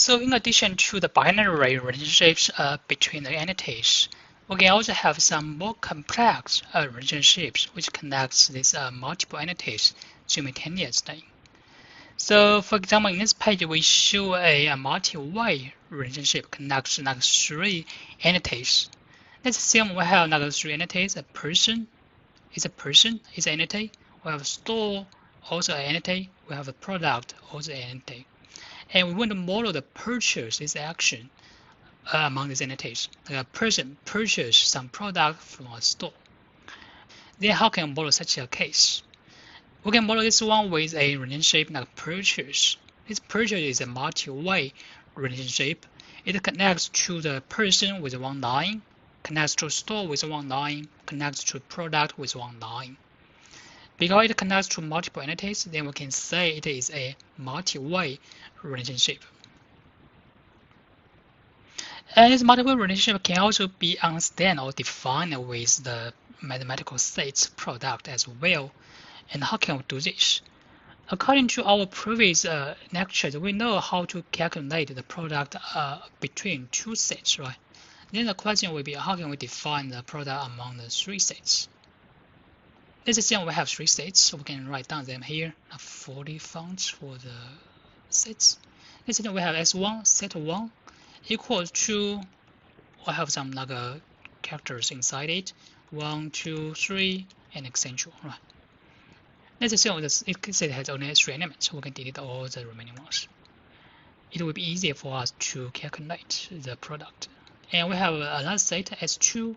So in addition to the binary relationships between the entities, we can also have some more complex relationships which connects these multiple entities simultaneously. So for example, in this page, we show a multi-way relationship connects like three entities. Let's assume we have like three entities. A person is an entity. We have a store, also an entity. We have a product, also an entity. And we want to model the purchase, this action among these entities. Like a person purchased some product from a store. Then how can we model such a case? We can model this one with a relationship like purchase. This purchase is a multi-way relationship. It connects to the person with one line, connects to store with one line, connects to product with one line. Because it connects to multiple entities, then we can say it is a multi-way relationship. And this multi-way relationship can also be understood or defined with the mathematical sets product as well. And how can we do this? According to our previous lectures, we know how to calculate the product between two sets, right? Then the question will be, how can we define the product among the three sets? Let's assume we have three sets, so we can write down them here. 40 fonts for the sets. Let's assume we have S1, set 1, equals to, I have some like characters inside it, 1, 2, 3, and etc. Right? Let's assume this set has only three elements, so we can delete all the remaining ones. It will be easier for us to calculate the product. And we have another set S2.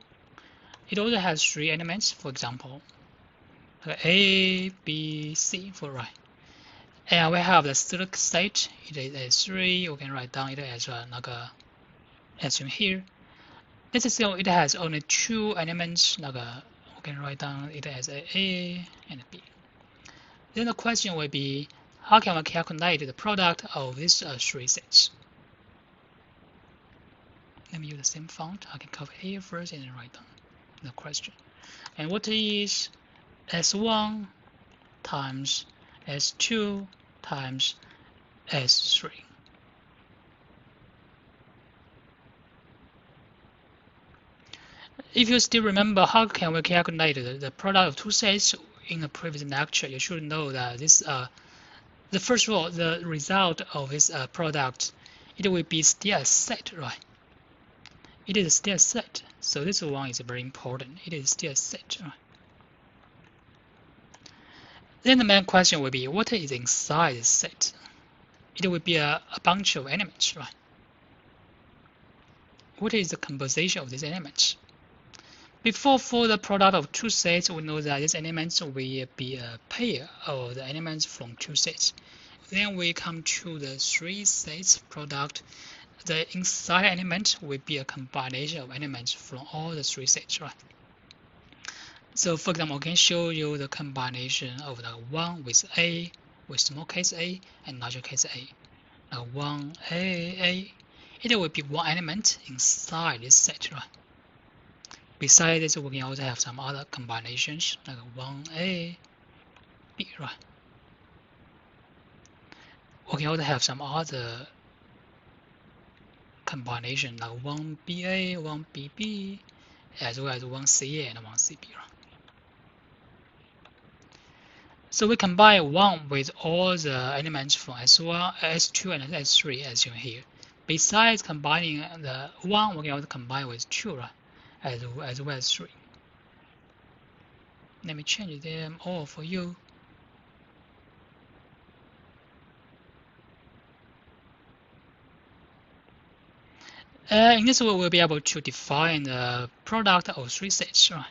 It also has three elements, for example, A, B, C for right. And we have the third set, it is S3. We can write down it as assume here. Let's assume it has only two elements, we can write down it as A and B. Then the question will be, how can we calculate the product of these three sets? Let me use the same font. I can copy here first and then write down the question. And what is S1 times S2 times S3? If you still remember how can we calculate the product of two sets in the previous lecture, you should know that this first of all, the result of this product, it will be still a set, right? It is still a set, so this one is very important. It is still a set, right? Then the main question will be, what is inside the set? It will be a bunch of elements, right? What is the composition of these elements? Before, for the product of two sets, we know that these elements will be a pair of the elements from two sets. Then we come to the three sets product. The inside element will be a combination of elements from all the three sets, right? So for example, I can show you the combination of the 1 with A, with small case a, and larger case a. 1A, it will be one element inside this set, right? Besides this, we can also have some other combinations, like 1A, B, right? We can also have some other combination, like 1BA, 1BB, as well as 1CA and 1CB, right? So we combine 1 with all the elements from S1, S2, and S3 as shown here. Besides combining the 1, we can also combine with 2, right? As well as 3. Let me change them all for you. In this way, we'll be able to define the product of three sets, right?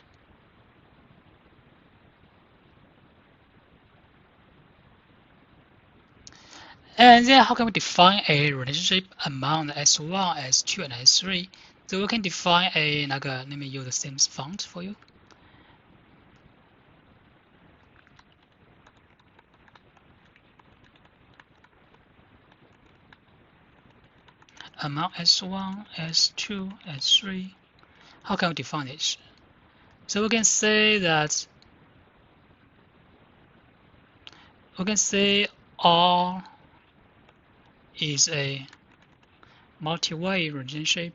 And then how can we define a relationship among the S1, S2, and S3? So we can define a let me use the same font for you. Among S1, S2, S3, how can we define this? So we can say that R is a multi-way relationship.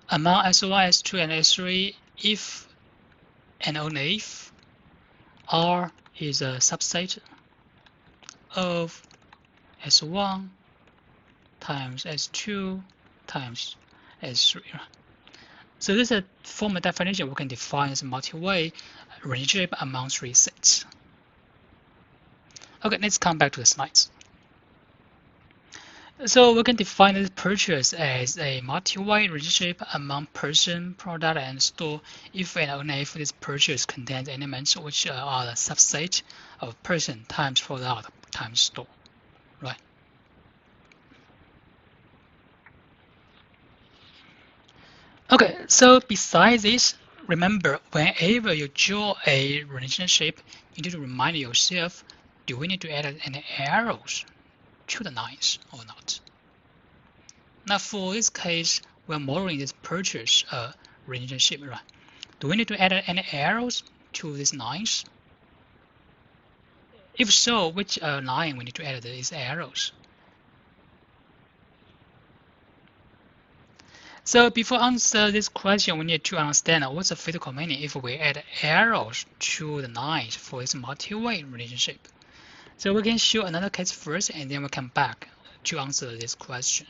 Among S1, S2, and S3, if and only if R is a subset of S1 times S2 times S3. So this is a formal definition we can define as a multi-way relationship among three sets. Okay, let's come back to the slides. So we can define this purchase as a multi-way relationship among person, product, and store if and only if this purchase contains elements which are the subset of person times product times store, right? Okay, so besides this, remember whenever you draw a relationship, you need to remind yourself, do we need to add any arrows to the lines or not? Now for this case, we're modeling this purchase relationship, right? Do we need to add any arrows to these lines? If so, which line we need to add these arrows? So before answer this question, we need to understand what's the physical meaning if we add arrows to the lines for this multi-way relationship. So we can show another case first, and then we come back to answer this question.